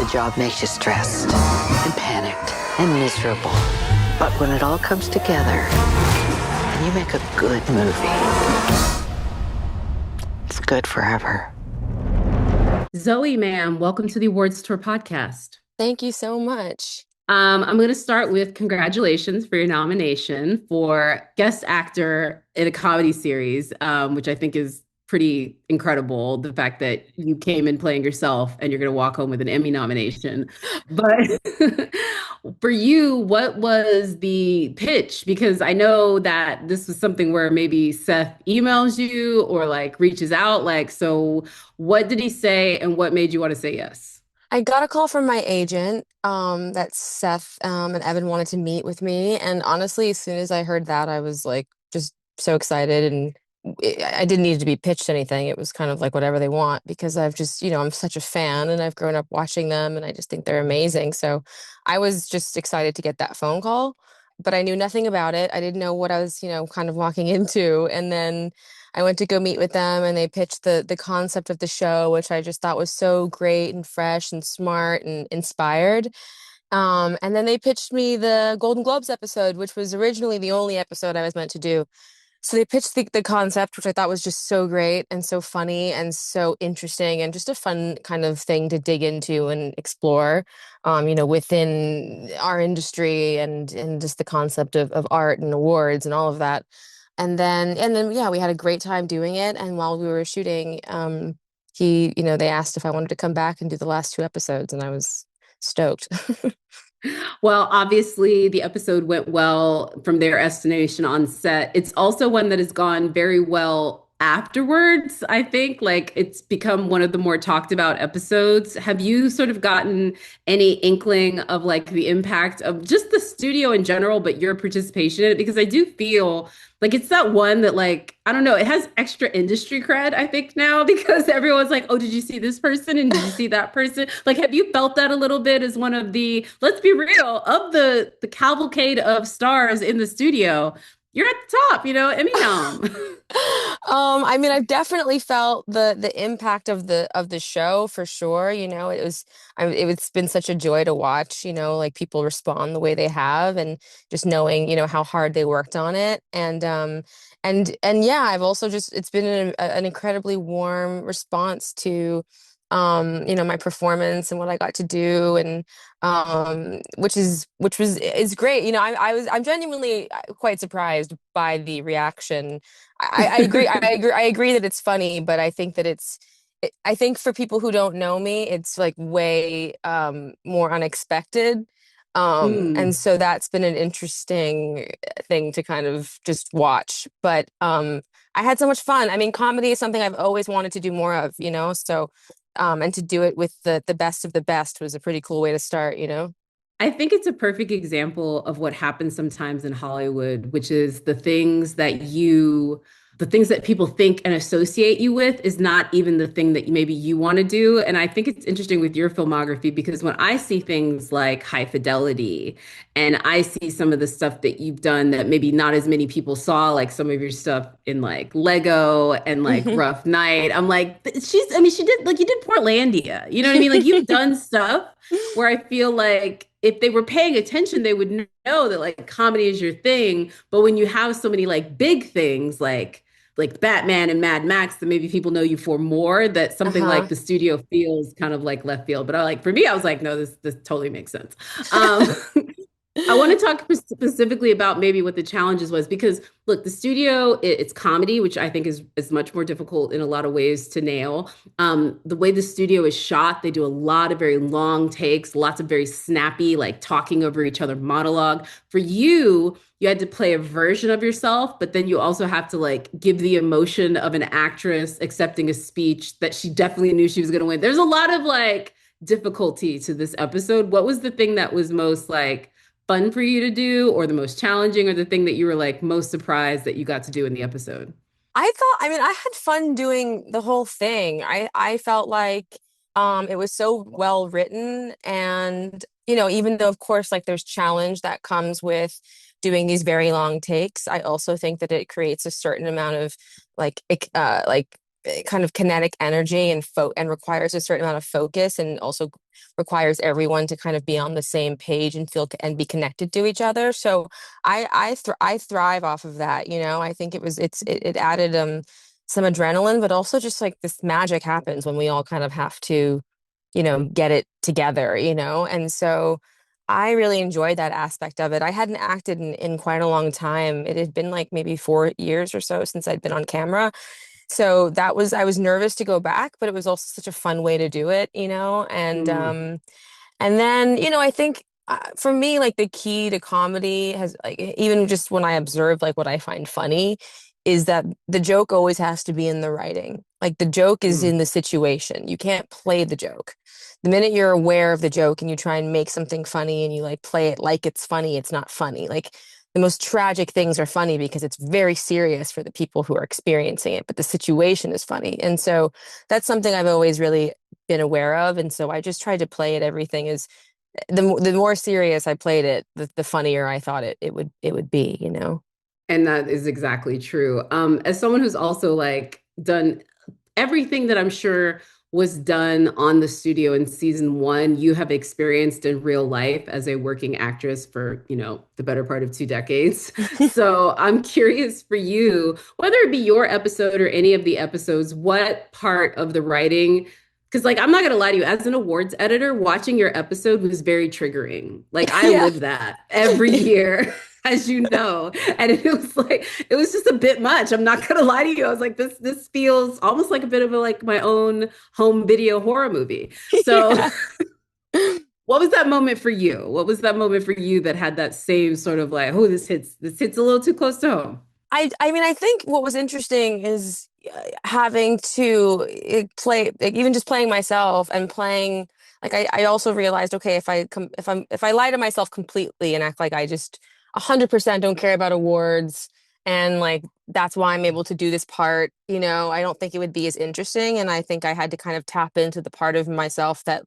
the job makes you stressed and panicked and miserable. But when it all comes together and you make a good movie, it's good forever. Zoe, ma'am, welcome to the Awards Tour podcast. Thank you so much. I'm going to start with congratulations for your nomination for Guest Actor in a Comedy Series, which I think is pretty incredible. The fact that you came in playing yourself and you're going to walk home with an Emmy nomination. But for you, what was the pitch? Because I know that this was something where maybe Seth emails you or like reaches out. Like, so what did he say and what made you want to say yes? I got a call from my agent that Seth and Evan wanted to meet with me. And honestly, as soon as I heard that, I was like just so excited. And I didn't need to be pitched anything. It was kind of like whatever they want because I've just, I'm such a fan and I've grown up watching them and I just think they're amazing. So I was just excited to get that phone call, but I knew nothing about it. I didn't know what I was, kind of walking into. And then I went to go meet with them and they pitched the concept of the show, which I just thought was so great and fresh and smart and inspired. And then they pitched me the Golden Globes episode, which was originally the only episode I was meant to do. So they pitched the concept, which I thought was just so great and so funny and so interesting and just a fun kind of thing to dig into and explore, within our industry and just the concept of art and awards and all of that. And then, yeah, we had a great time doing it. And while we were shooting, they asked if I wanted to come back and do the last two episodes, and I was stoked. Well, obviously, the episode went well from their estimation on set. It's also one that has gone very well afterwards. I think like it's become one of the more talked about episodes. Have you sort of gotten any inkling of like the impact of just the studio in general, but your participation in it? Because I do feel like it's that one that like, I don't know, it has extra industry cred, I think now, because everyone's like, oh, did you see this person? And did you see that person? Like, have you felt that a little bit as one of the, let's be real, of the cavalcade of stars in the studio? You're at the top, Emmy nom. I mean, I've definitely felt the impact of the show for sure. It's been such a joy to watch, like people respond the way they have and just knowing, how hard they worked on it. And yeah, I've also it's been an incredibly warm response to my performance and what I got to do and which is great. I'm genuinely quite surprised by the reaction. I agree. I agree that it's funny, but I think that I think for people who don't know me, it's like way more unexpected. And Mm. so that's been an interesting thing to kind of just watch. But I had so much fun. I mean, comedy is something I've always wanted to do more of, so and to do it with the best of the best was a pretty cool way to start. I think it's a perfect example of what happens sometimes in Hollywood, which is the things that people think and associate you with is not even the thing that maybe you want to do. And I think it's interesting with your filmography because when I see things like High Fidelity and I see some of the stuff that you've done that maybe not as many people saw, like some of your stuff in like Lego and like Rough Night, I'm like, she did, like you did Portlandia, you know what I mean? Like you've done stuff where I feel like if they were paying attention, they would know that like comedy is your thing. But when you have so many like big things like Batman and Mad Max that maybe people know you for more, that something Uh-huh. like the studio feels kind of like left field. But for me, I was like, no, this totally makes sense. Um, I want to talk specifically about maybe what the challenges was because look, the studio, it's comedy, which I think is much more difficult in a lot of ways to nail. The way the studio is shot, they do a lot of very long takes, lots of very snappy, like talking over each other monologue. For you, you had to play a version of yourself, but then you also have to like give the emotion of an actress accepting a speech that she definitely knew she was going to win. There's a lot of like difficulty to this episode. What was the thing that was most like fun for you to do, or the most challenging, or the thing that you were like most surprised that you got to do in the episode? I mean, I had fun doing the whole thing. I felt like it was so well written and, even though of course like there's challenge that comes with doing these very long takes, I also think that it creates a certain amount of like kind of kinetic energy and requires a certain amount of focus, and also requires everyone to kind of be on the same page and and be connected to each other. So I thrive off of that, you know. I think it added some adrenaline, but also just like this magic happens when we all kind of have to, you know, get it together, you know. And so I really enjoyed that aspect of it. I hadn't acted in quite a long time. It had been like maybe 4 years or so since I'd been on camera. So I was nervous to go back, but it was also such a fun way to do it, you know? Mm, And then, you know, I think for me, like the key to comedy has like, even just when I observe like what I find funny is that the joke always has to be in the writing. Like the joke is mm. in the situation. You can't play the joke. The minute you're aware of the joke and you try and make something funny and you like play it like it's funny, it's not funny. Like the most tragic things are funny because it's very serious for the people who are experiencing it, but the situation is funny. And so that's something I've always really been aware of. And so I just tried to play it. Everything is the more serious I played it, the funnier I thought it would be, you know? And that is exactly true. As someone who's also like done everything that I'm sure was done on the studio in season one, you have experienced in real life as a working actress for, you know, the better part of 2 decades. So I'm curious for you, whether it be your episode or any of the episodes, what part of the writing, because like I'm not gonna lie to you, as an awards editor, watching your episode was very triggering. Like I Yeah. live that every year. As you know, and it was like it was just a bit much. I'm not gonna lie to you. I was like, this feels almost like a bit of a like my own home video horror movie. So, Yeah. what was that moment for you? What was that moment for you that had that same sort of like, oh, this hits a little too close to home? I mean, I think what was interesting is having to play, like, even just playing myself and playing. Like I also realized, okay, if I lie to myself completely and act like I just 100% don't care about awards, and like that's why I'm able to do this part, you know, I don't think it would be as interesting. And I think I had to kind of tap into the part of myself that,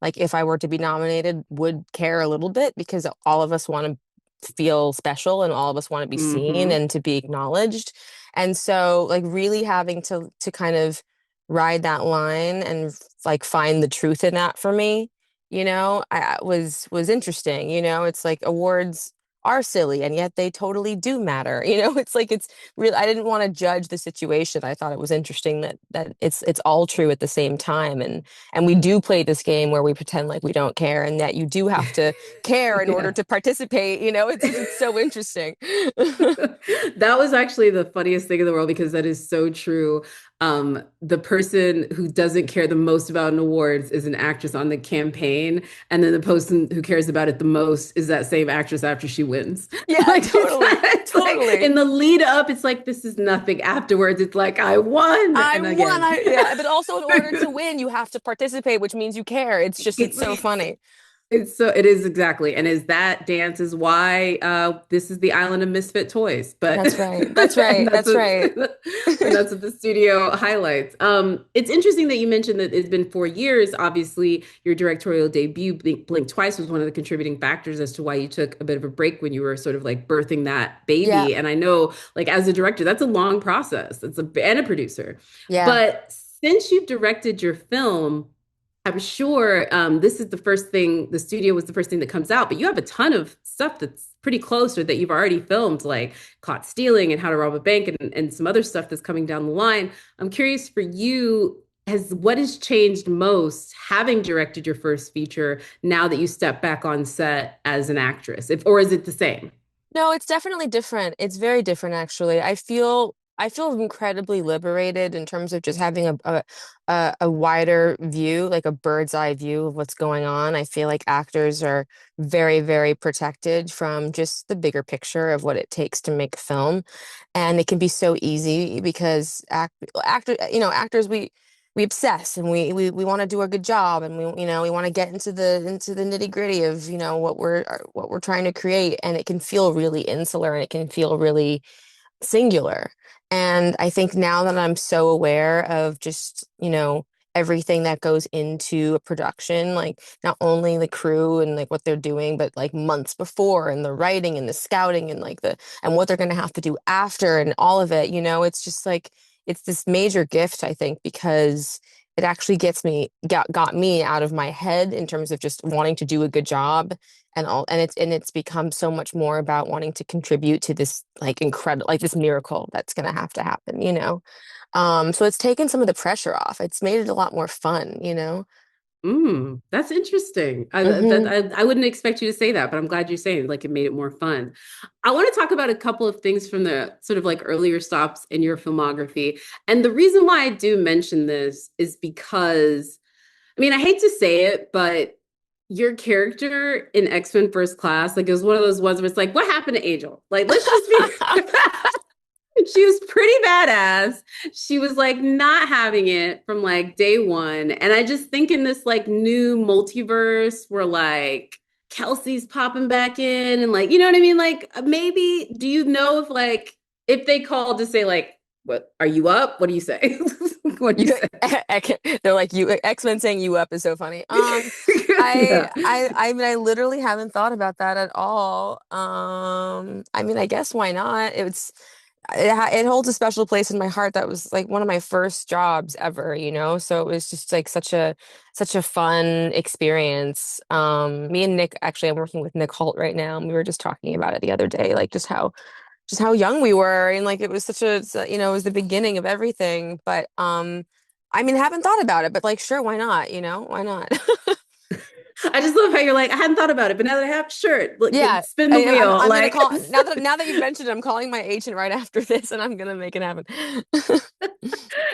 like, if I were to be nominated, would care a little bit, because all of us want to feel special and all of us want to be seen Hmm. and to be acknowledged. And so like really having to kind of ride that line and like find the truth in that for me, you know, was interesting. You know, it's like awards are silly and yet they totally do matter. You know, it's like it's real. I didn't want to judge the situation. I thought it was interesting that it's all true at the same time. And we do play this game where we pretend like we don't care, and that you do have to care in order Yeah. to participate. You know, it's so interesting. That was actually the funniest thing in the world because that is so true. The person who doesn't care the most about an awards is an actress on the campaign, and then the person who cares about it the most is that same actress after she wins. Yeah, Like totally. it's like Totally. in the lead up, it's like this is nothing. Afterwards, it's like I won, I and won. again. Yeah, but also in order to win, you have to participate, which means you care. It's so funny. It's so it is exactly. And is that dance is why this is the island of misfit toys. But That's right. That's and right. that's That's right. what and that's what the studio highlights. It's interesting that you mentioned that it's been 4 years. Obviously, your directorial debut, Blink Twice, was one of the contributing factors as to why you took a bit of a break when you were sort of like birthing that Yeah. baby. And I know, like as a director, that's a long process. And a producer. Yeah. But since you've directed your film, I'm sure this is the first thing, the studio was the first thing that comes out, but you have a ton of stuff that's pretty close or that you've already filmed, like Caught Stealing and How to Rob a Bank and some other stuff that's coming down the line. I'm curious for you, has what has changed most having directed your first feature now that you step back on set as an actress? If, or is it the same? No, it's definitely different. It's very different, actually. I feel incredibly liberated in terms of just having a wider view, like a bird's eye view of what's going on. I feel like actors are very, very protected from just the bigger picture of what it takes to make a film. And it can be so easy because actors, we obsess and we want to do a good job, and we want to get into the nitty gritty of, you know, what we're trying to create, and it can feel really insular and it can feel really singular. And I think now that I'm so aware of just, you know, everything that goes into a production, like not only the crew and like what they're doing, but like months before, and the writing and the scouting and like and what they're going to have to do after and all of it, you know, it's just like it's this major gift, I think, because it actually got me out of my head in terms of just wanting to do a good job and it's become so much more about wanting to contribute to this like incredible like this miracle that's going to have to happen, you know. So it's taken some of the pressure off. It's made it a lot more fun, you know. That's interesting. Hmm. I wouldn't expect you to say that, but I'm glad you're saying like it made it more fun. I want to talk about a couple of things from the sort of like earlier stops in your filmography. And the reason why I do mention this is because, I mean, I hate to say it, but your character in X-Men First Class, like it was one of those ones where it's like, what happened to Angel? Like, let's just be she was pretty badass. She was like not having it from like day one. And I just think in this like new multiverse where like Kelsey's popping back in and like, you know what I mean? Like maybe do you know if they called to say like, what are you up? What do you say? What do you You, say? they're like you X-Men saying you up is so funny. Yeah. I mean I literally haven't thought about that at all. I mean I guess why not? It holds a special place in my heart. That was like one of my first jobs ever, you know? So it was just like such a fun experience. Me and Nick, actually I'm working with Nick Holt right now, and we were just talking about it the other day, like just how young we were, and like it was you know, it was the beginning of everything. But I mean, I haven't thought about it, but like sure, why not? You know, why not? I just love how you're like, I hadn't thought about it, but now that I have, sure, look, Yeah. spin the wheel. I'm gonna Like, call now that you've mentioned it, I'm calling my agent right after this, and I'm gonna make it happen.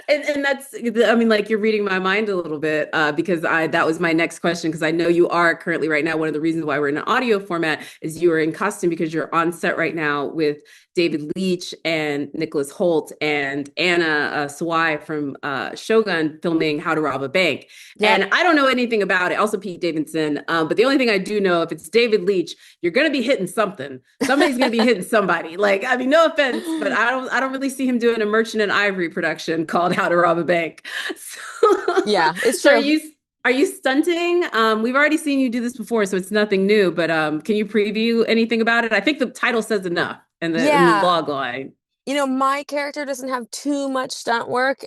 and that's, I mean, like you're reading my mind a little bit because that was my next question because I know you are currently right now. One of the reasons why we're in an audio format is you are in costume because you're on set right now with David Leitch and Nicholas Holt and Anna Sawai from Shogun filming How to Rob a Bank. Yep. And I don't know anything about it. Also, Pete Davidson. But the only thing I do know, if it's David Leitch, you're going to be hitting something. Somebody's going to be hitting somebody. Like, I mean, no offense, but I don't really see him doing a Merchant and Ivory production called How to Rob a Bank. So, Yeah, it's so true. are you stunting? We've already seen you do this before, so it's nothing new. But can you preview anything about it? I think the title says enough, and the Yeah. log line. You know, my character doesn't have too much stunt work, to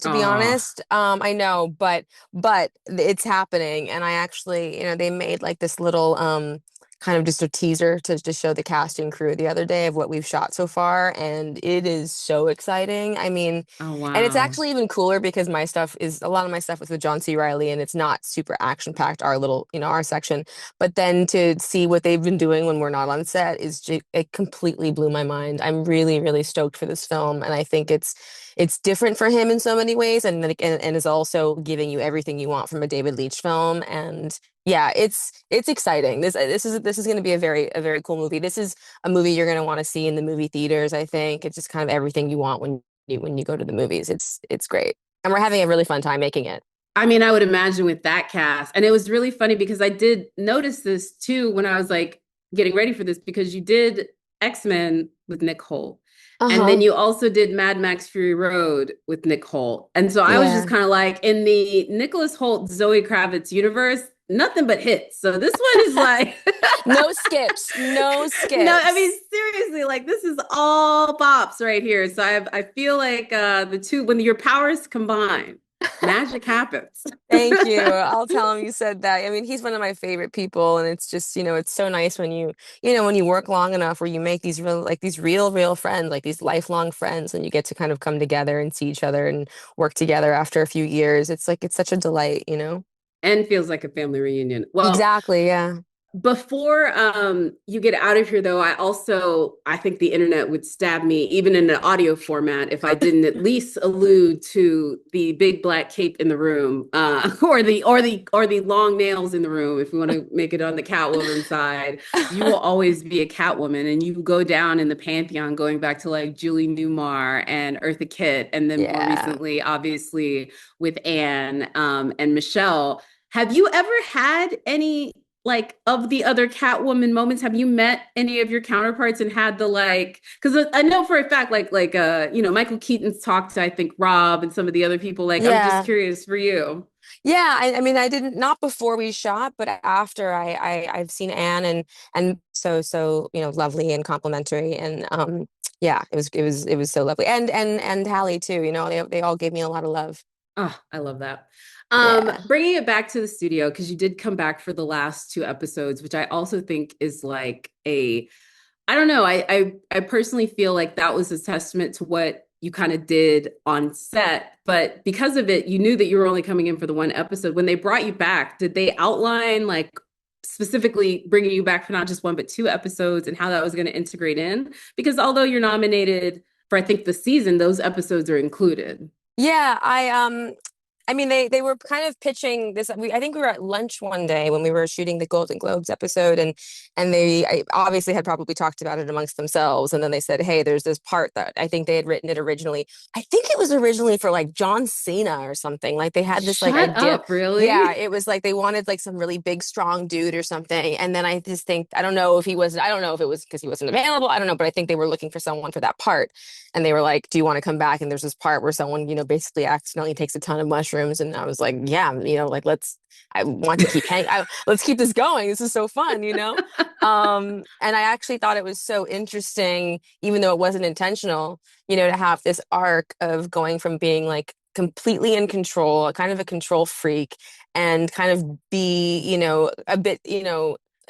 be Oh, honest. I know, but it's happening. And I actually, you know, they made like this little kind of just a teaser to show the casting crew the other day of what we've shot so far, and it is so exciting. I mean, oh and it's wow. actually even cooler because a lot of my stuff was with John C. Reilly, and it's not super action packed, our little, you know, our section. But then to see what they've been doing when we're not on set it completely blew my mind. I'm really, really stoked for this film, and I think it's different for him in so many ways, and is also giving you everything you want from a David Leitch film. And yeah, it's exciting. This is going to be a very cool movie. This is a movie you're going to want to see in the movie theaters. I think it's just kind of everything you want when you go to the movies. It's great, and we're having a really fun time making it. I mean, I would imagine with that cast. And it was really funny because I did notice this too when I was like getting ready for this because you did X-Men with Nick Holt. And then Uh-huh. you also did Mad Max Fury Road with Nick Holt. And so I was just Yeah. kind of like in the Nicholas Holt, Zoe Kravitz universe, nothing but hits. So this one is like No skips. No no, I mean skips. seriously, like this is all bops right here. So I feel like the two when your powers combine, magic happens. Thank you. I'll tell him you said that. I mean, he's one of my favorite people, and it's just, you know, it's so nice when when you work long enough where you make these real friends, like these lifelong friends, and you get to kind of come together and see each other and work together after a few years. It's like it's such a delight, you know? And feels like a family reunion. Well, Exactly, yeah. before you get out of here, though, I think the internet would stab me, even in an audio format, if I didn't at least allude to the big black cape in the room, or the long nails in the room. If we want to make it on the Catwoman side, you will always be a Catwoman, and you go down in the pantheon, going back to like Julie Newmar and Eartha Kitt, and then more Yeah. recently, obviously, with Anne and Michelle. Have you ever had any like of the other Catwoman moments? Have you met any of your counterparts and had the like? Because I know for a fact, Michael Keaton's talked to I think Rob and some of the other people. Like, I'm just Yeah. curious for you. Yeah, I mean, I didn't not before we shot, but after I've seen Anne, and so lovely and complimentary, and yeah, it was so lovely. And Hallie too, they all gave me a lot of love. Oh, I love that. Yeah. Bringing it back to the studio, because you did come back for the last two episodes, which I also think is like I don't know. I personally feel like that was a testament to what you kind of did on set, but because of it, you knew that you were only coming in for the one episode. When they brought you back, did they outline like specifically bringing you back for not just one but two episodes and how that was going to integrate in? Because although you're nominated for I think the season, those episodes are included. Yeah, I mean they were kind of pitching this. I think we were at lunch one day when we were shooting the Golden Globes episode, and they obviously had probably talked about it amongst themselves, and then they said, "Hey, there's this part that I think they had written it originally. I think it was originally for like John Cena or something. Like they had this like Shut idea. up, really? Yeah, it was like they wanted like some really big, strong dude or something. And then I just think I don't know if he was. I don't know if it was because he wasn't available. I don't know, but I think they were looking for someone for that part. And they were like, "Do you want to come back?" And there's this part where someone, basically accidentally takes a ton of mushrooms. And I was like, "Yeah, like I want to keep hanging. Let's keep this going. This is so fun." And I actually thought it was so interesting, even though it wasn't intentional, to have this arc of going from being like completely in control, a kind of a control freak, and kind of be, a bit,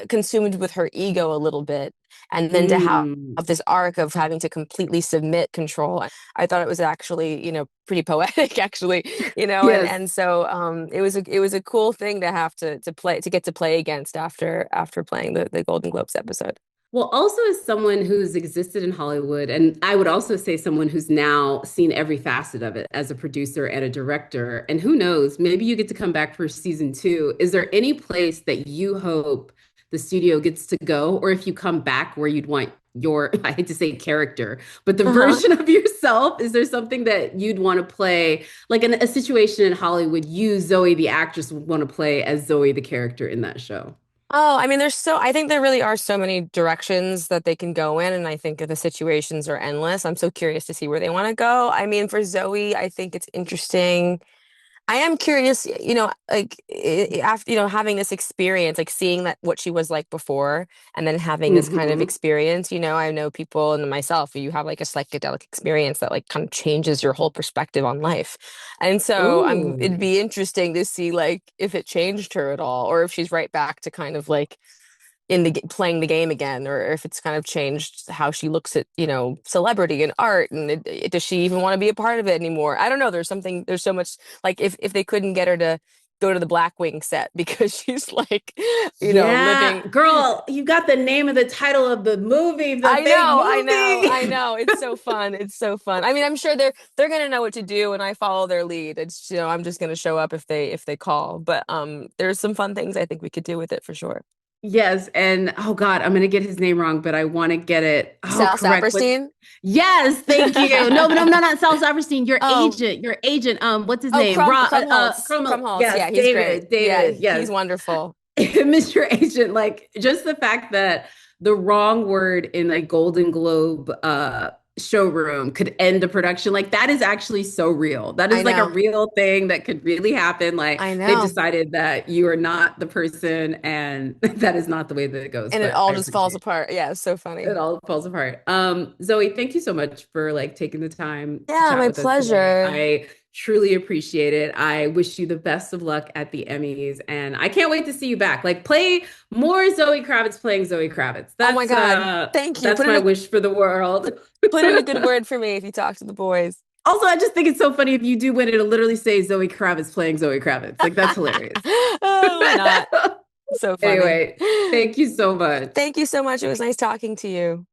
consumed with her ego a little bit, and then to have Mm. this arc of having to completely submit control. I thought it was actually, pretty poetic, actually, Yes. and so it was a cool thing to have to get to play against after playing the Golden Globes episode. Well, also as someone who's existed in Hollywood, and I would also say someone who's now seen every facet of it as a producer and a director, and who knows, maybe you get to come back for season two. Is there any place that you hope the studio gets to go, or if you come back where you'd want your, I hate to say character, but the Uh-huh. version of yourself? Is there something that you'd want to play, like in a situation in Hollywood, you, Zoe, the actress, would want to play as Zoe, the character in that show? Oh, I mean, I think there really are so many directions that they can go in, and I think the situations are endless. I'm so curious to see where they want to go. I mean, for Zoe, I think it's interesting. I am curious, like after, having this experience, like seeing that what she was like before, and then having this kind of Hmm. experience, I know people and myself, you have like a psychedelic experience that like kind of changes your whole perspective on life. And so it'd Oh. be interesting to see like if it changed her at all, or if she's right back to kind of like playing the game again, or if it's kind of changed how she looks at celebrity and art, and does she even want to be a part of it anymore? I don't know. There's so much, like if they couldn't get her to go to the Blackwing set because she's like Yeah, living. girl, you got the name of the title of the movie, the I fake know, I know, I movie. know. It's so fun. It's so fun. I mean, I'm sure they're gonna know what to do, and I follow their lead. It's I'm just gonna show up if they call. But there's some fun things I think we could do with it for sure. Yes, and oh God, I'm gonna get his name wrong, but I want to get it. Oh, Sal correct. What's Saperstein. Yes, thank you. No, but no, not Sal Saperstein. Your Oh, agent, your agent. What's his Oh, name? Krumholtz. Crummel. Krumholtz. Yes, Yeah, he's great. David. Yeah, David. he's Yes, wonderful. Mr. Agent. Like just the fact that the wrong word in a Golden Globe showroom could end a production, like that is actually so real. That I is like a know. real thing that could really happen. Like I they've know. decided that you are not the person, and that is not the way that it goes. And it But all I just falls appreciate apart. Yeah, it's so it. It funny. all falls apart. Zoe, thank you so much for like taking the time to Yeah, chat my with us today. pleasure. I truly appreciate it. I wish you the best of luck at the Emmys, and I can't wait to see you back. Like play more Zoe Kravitz playing Zoe Kravitz. Oh my God. Thank you. That's my wish for the world. Put in a good word for me if you talk to the boys. Also, I just think it's so funny if you do win it, it'll literally say Zoe Kravitz playing Zoe Kravitz. Like that's hilarious. Oh, why not? So funny. Anyway, thank you so much. Thank you so much. It was nice talking to you.